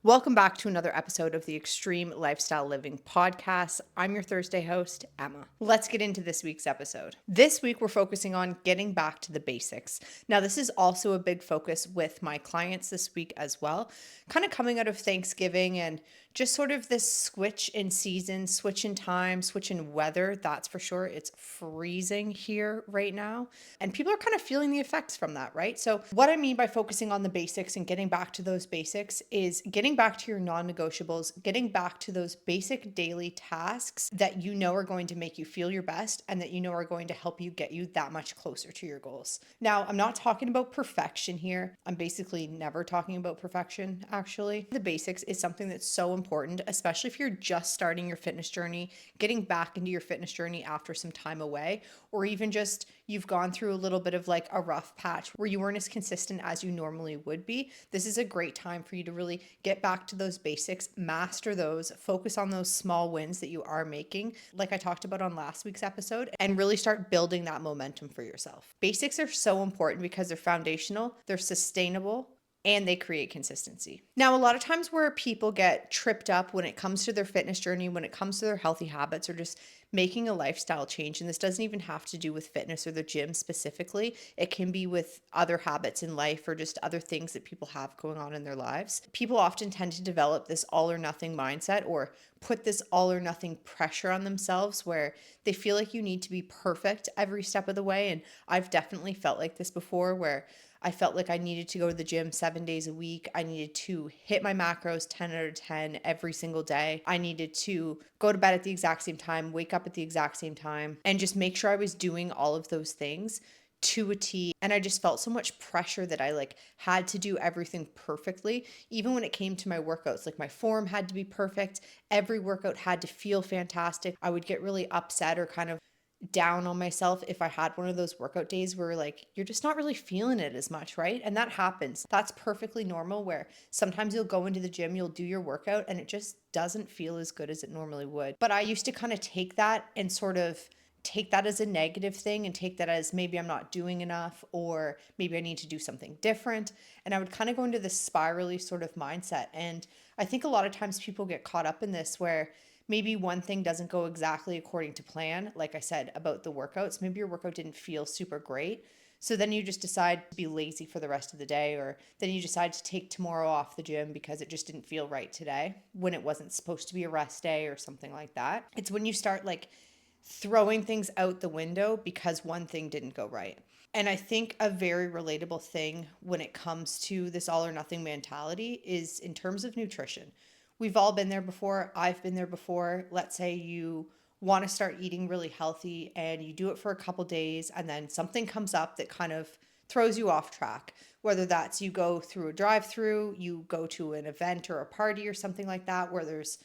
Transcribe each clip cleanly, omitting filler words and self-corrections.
Welcome back to another episode of the Extreme Lifestyle Living Podcast. I'm your Thursday host, Emma. Let's get into this week's episode. This week, we're focusing on getting back to the basics. Now, this is also a big focus with my clients this week as well, kind of coming out of Thanksgiving and just sort of this switch in season, switch in time, switch in weather. That's for sure. It's freezing here right now. And people are kind of feeling the effects from that, right? So, what I mean by focusing on the basics and getting back to those basics is getting back to your non negotiables, getting back to those basic daily tasks that you know are going to make you feel your best and that you know are going to help you get you that much closer to your goals. Now, I'm not talking about perfection here. I'm basically never talking about perfection, actually. The basics is something that's so important, especially if you're just starting your fitness journey, getting back into your fitness journey after some time away, or even just you've gone through a little bit of like a rough patch where you weren't as consistent as you normally would be. This is a great time for you to really get back to those basics, master those, focus on those small wins that you are making, like I talked about on last week's episode, and really start building that momentum for yourself. Basics are so important because they're foundational, they're sustainable, and they create consistency. Now, a lot of times where people get tripped up when it comes to their fitness journey, when it comes to their healthy habits, or just making a lifestyle change, and this doesn't even have to do with fitness or the gym specifically, it can be with other habits in life or just other things that people have going on in their lives. People often tend to develop this all or nothing mindset or put this all or nothing pressure on themselves where they feel like you need to be perfect every step of the way. And I've definitely felt like this before where I felt like I needed to go to the gym 7 days a week. I needed to hit my macros 10 out of 10 every single day. I needed to go to bed at the exact same time, wake up at the exact same time, and just make sure I was doing all of those things to a T. And I just felt so much pressure that I like had to do everything perfectly. Even when it came to my workouts, like my form had to be perfect. Every workout had to feel fantastic. I would get really upset or kind of down on myself if I had one of those workout days where like you're just not really feeling it as much, right? And that happens. That's perfectly normal where sometimes you'll go into the gym, you'll do your workout and it just doesn't feel as good as it normally would. But I used to kind of take that and sort of take that as a negative thing and take that as maybe I'm not doing enough or maybe I need to do something different. And I would kind of go into this spirally sort of mindset. And I think a lot of times people get caught up in this where maybe one thing doesn't go exactly according to plan. Like I said about the workouts, maybe your workout didn't feel super great. So then you just decide to be lazy for the rest of the day, or then you decide to take tomorrow off the gym because it just didn't feel right today when it wasn't supposed to be a rest day or something like that. It's when you start like throwing things out the window because one thing didn't go right. And I think a very relatable thing when it comes to this all or nothing mentality is in terms of nutrition. We've all been there before. I've been there before. Let's say you want to start eating really healthy and you do it for a couple days and then something comes up that kind of throws you off track. Whether that's you go through a drive-through, you go to an event or a party or something like that where there's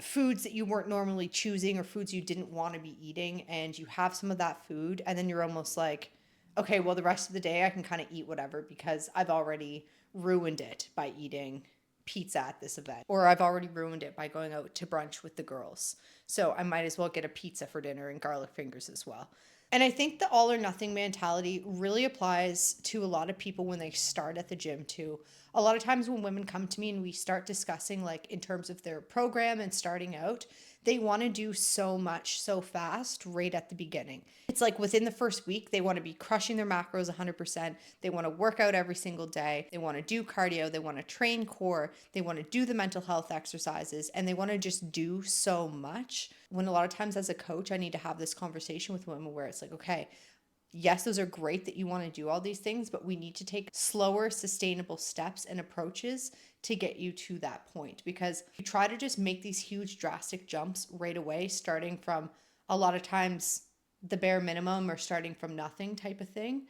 foods that you weren't normally choosing or foods you didn't want to be eating and you have some of that food and then you're almost like, okay, well the rest of the day I can kind of eat whatever because I've already ruined it by eating pizza at this event, or I've already ruined it by going out to brunch with the girls. So I might as well get a pizza for dinner and garlic fingers as well. And I think the all or nothing mentality really applies to a lot of people when they start at the gym too. A lot of times when women come to me and we start discussing like in terms of their program and starting out, they want to do so much so fast right at the beginning. It's like within the first week, they want to be crushing their macros 100%. They want to work out every single day. They want to do cardio. They want to train core. They want to do the mental health exercises and they want to just do so much. When a lot of times as a coach, I need to have this conversation with women where it's like, okay, yes, those are great that you want to do all these things, but we need to take slower, sustainable steps and approaches to get you to that point. Because you try to just make these huge, drastic jumps right away, starting from a lot of times the bare minimum or starting from nothing type of thing,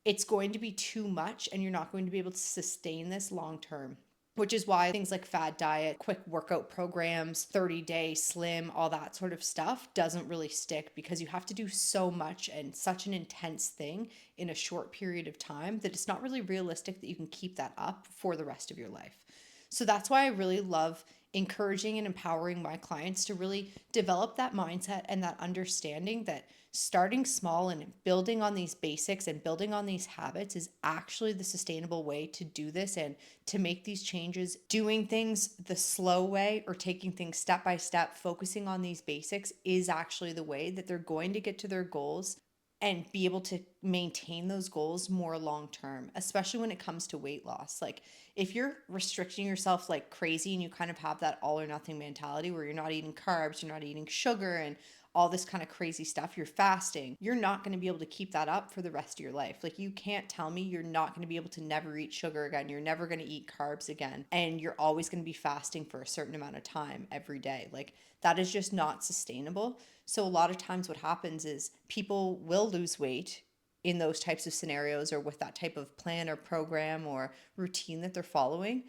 it's going to be too much and you're not going to be able to sustain this long term. Which is why things like fad diet, quick workout programs, 30-day slim, all that sort of stuff doesn't really stick because you have to do so much and such an intense thing in a short period of time that it's not really realistic that you can keep that up for the rest of your life. So that's why I really love encouraging and empowering my clients to really develop that mindset and that understanding that starting small and building on these basics and building on these habits is actually the sustainable way to do this and to make these changes. Doing things the slow way or taking things step by step, focusing on these basics is actually the way that they're going to get to their goals and be able to maintain those goals more long term, especially when it comes to weight loss. Like if you're restricting yourself like crazy and you kind of have that all or nothing mentality where you're not eating carbs, you're not eating sugar and all this kind of crazy stuff, you're fasting, you're not going to be able to keep that up for the rest of your life. Like you can't tell me you're not going to be able to never eat sugar again. You're never going to eat carbs again. And you're always going to be fasting for a certain amount of time every day. Like that is just not sustainable. So a lot of times what happens is people will lose weight in those types of scenarios or with that type of plan or program or routine that they're following.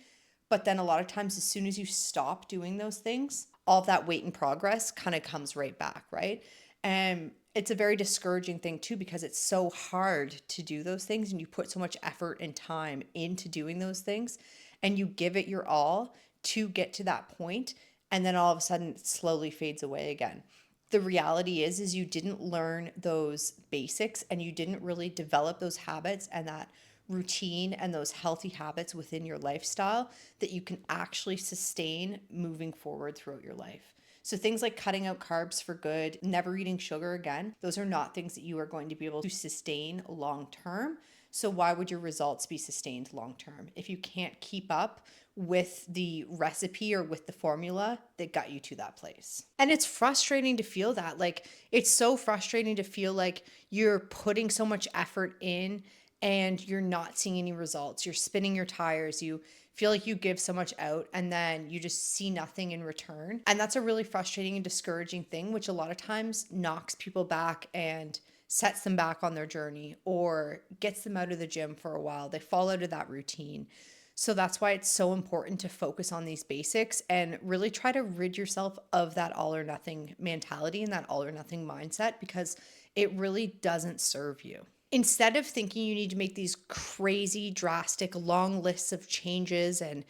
But then a lot of times, as soon as you stop doing those things, all that weight in progress kind of comes right back, right? And it's a very discouraging thing too, because it's so hard to do those things and you put so much effort and time into doing those things and you give it your all to get to that point, and then all of a sudden it slowly fades away again. The reality is you didn't learn those basics and you didn't really develop those habits and that routine and those healthy habits within your lifestyle that you can actually sustain moving forward throughout your life. So things like cutting out carbs for good, never eating sugar again, those are not things that you are going to be able to sustain long term. So why would your results be sustained long term if you can't keep up with the recipe or with the formula that got you to that place? And it's frustrating to feel that. Like it's so frustrating to feel like you're putting so much effort in and you're not seeing any results. You're spinning your tires. You feel like you give so much out and then you just see nothing in return. And that's a really frustrating and discouraging thing, which a lot of times knocks people back and sets them back on their journey or gets them out of the gym for a while. They fall out of that routine. So that's why it's so important to focus on these basics and really try to rid yourself of that all or nothing mentality and that all or nothing mindset, because it really doesn't serve you. Instead of thinking you need to make these crazy, drastic, long lists of changes and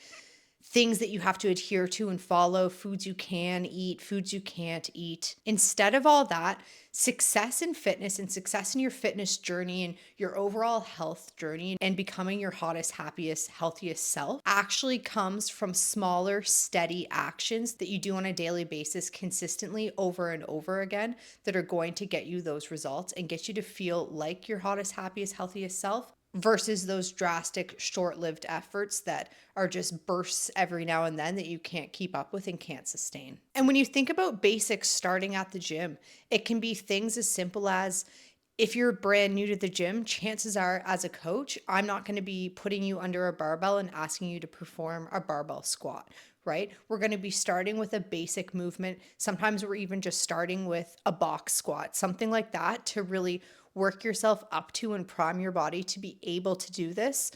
things that you have to adhere to and follow, foods you can eat, foods you can't eat. Instead of all that, success in fitness and success in your fitness journey and your overall health journey and becoming your hottest, happiest, healthiest self actually comes from smaller, steady actions that you do on a daily basis consistently over and over again that are going to get you those results and get you to feel like your hottest, happiest, healthiest self, versus those drastic, short-lived efforts that are just bursts every now and then that you can't keep up with and can't sustain. And when you think about basics starting at the gym, it can be things as simple as, if you're brand new to the gym, chances are as a coach, I'm not going to be putting you under a barbell and asking you to perform a barbell squat, right? We're going to be starting with a basic movement. Sometimes we're even just starting with a box squat, something like that, to really work yourself up to and prime your body to be able to do this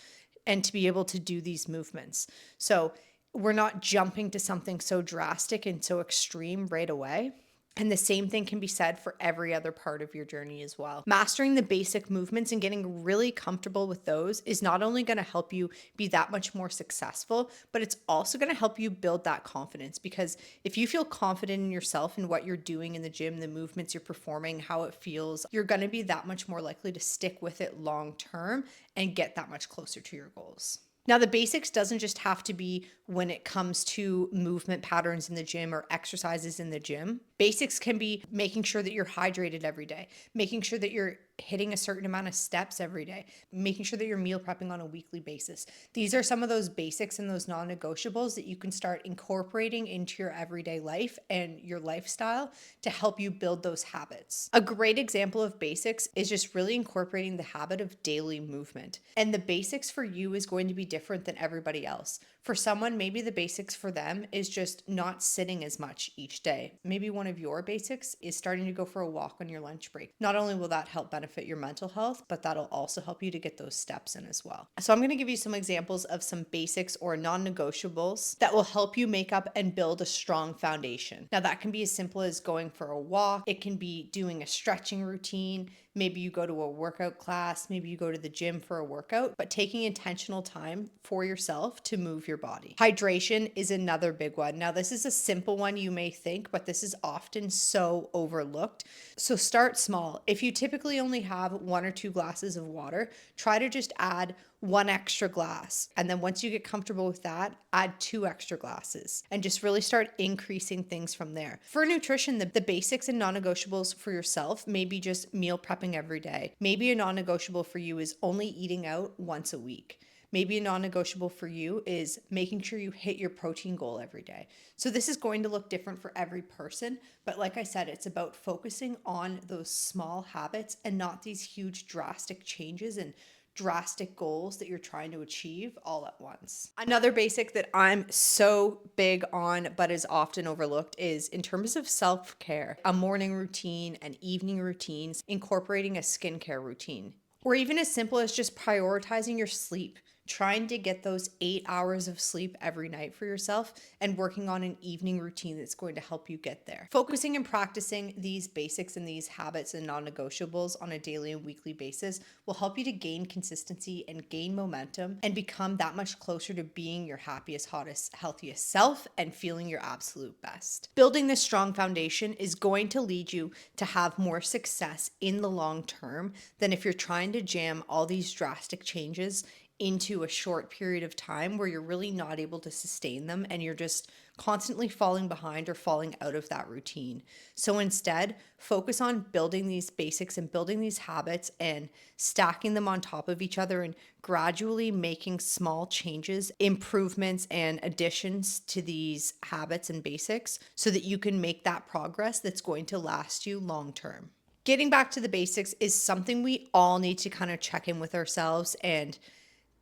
and to be able to do these movements. So we're not jumping to something so drastic and so extreme right away. And the same thing can be said for every other part of your journey as well. Mastering the basic movements and getting really comfortable with those is not only going to help you be that much more successful, but it's also going to help you build that confidence. Because if you feel confident in yourself and what you're doing in the gym, the movements you're performing, how it feels, you're going to be that much more likely to stick with it long term and get that much closer to your goals. Now, the basics doesn't just have to be when it comes to movement patterns in the gym or exercises in the gym. Basics can be making sure that you're hydrated every day, making sure that you're hitting a certain amount of steps every day, making sure that you're meal prepping on a weekly basis. These are some of those basics and those non-negotiables that you can start incorporating into your everyday life and your lifestyle to help you build those habits. A great example of basics is just really incorporating the habit of daily movement. And the basics for you is going to be different than everybody else. For someone, maybe the basics for them is just not sitting as much each day. Maybe one of your basics is starting to go for a walk on your lunch break. Not only will that help benefit your mental health, but that'll also help you to get those steps in as well. So I'm going to give you some examples of some basics or non-negotiables that will help you make up and build a strong foundation. Now that can be as simple as going for a walk. It can be doing a stretching routine, Maybe you go to a workout class, maybe you go to the gym for a workout, but taking intentional time for yourself to move your body. Hydration is another big one. Now, this is a simple one you may think, but this is often so overlooked. So start small. If you typically only have 1 or 2 glasses of water, try to just add 1 extra glass. And then once you get comfortable with that, add 2 extra glasses and just really start increasing things from there. For nutrition, the basics and non-negotiables for yourself, maybe just meal prepping every day. Maybe a non-negotiable for you is only eating out once a week. Maybe a non-negotiable for you is making sure you hit your protein goal every day. So this is going to look different for every person, but like I said, it's about focusing on those small habits and not these huge drastic changes and drastic goals that you're trying to achieve all at once. Another basic that I'm so big on but is often overlooked is in terms of self-care, a morning routine and evening routines, incorporating a skincare routine, or even as simple as just prioritizing your sleep. Trying to get those 8 hours of sleep every night for yourself and working on an evening routine that's going to help you get there. Focusing and practicing these basics and these habits and non-negotiables on a daily and weekly basis will help you to gain consistency and gain momentum and become that much closer to being your happiest, hottest, healthiest self and feeling your absolute best. Building this strong foundation is going to lead you to have more success in the long term than if you're trying to jam all these drastic changes into a short period of time where you're really not able to sustain them and you're just constantly falling behind or falling out of that routine. So instead, focus on building these basics and building these habits and stacking them on top of each other and gradually making small changes, improvements, and additions to these habits and basics so that you can make that progress that's going to last you long term. Getting back to the basics is something we all need to kind of check in with ourselves and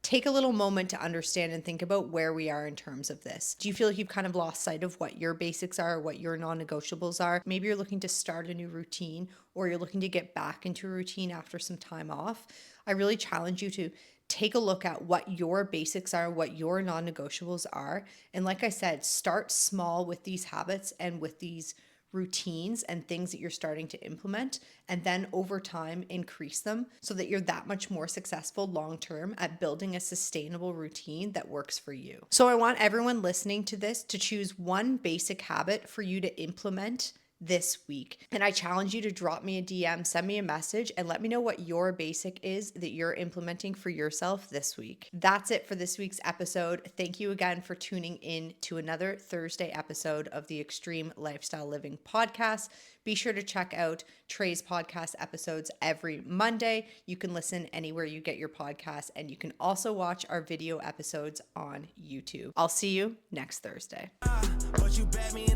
take a little moment to understand and think about where we are in terms of this. Do you feel like you've kind of lost sight of what your basics are, what your non-negotiables are? Maybe you're looking to start a new routine or you're looking to get back into a routine after some time off. I really challenge you to take a look at what your basics are, what your non-negotiables are. And like I said, start small with these habits and with these routines and things that you're starting to implement, and then over time increase them so that you're that much more successful long term at building a sustainable routine that works for you. So I want everyone listening to this to choose one basic habit for you to implement this week. And I challenge you to drop me a DM, send me a message, and let me know what your basic is that you're implementing for yourself this week. That's it for this week's episode. Thank you again for tuning in to another Thursday episode of the Extreme Lifestyle Living podcast. Be sure to check out Trey's podcast episodes every Monday. You can listen anywhere you get your podcasts, and you can also watch our video episodes on YouTube. I'll see you next Thursday. But you bet me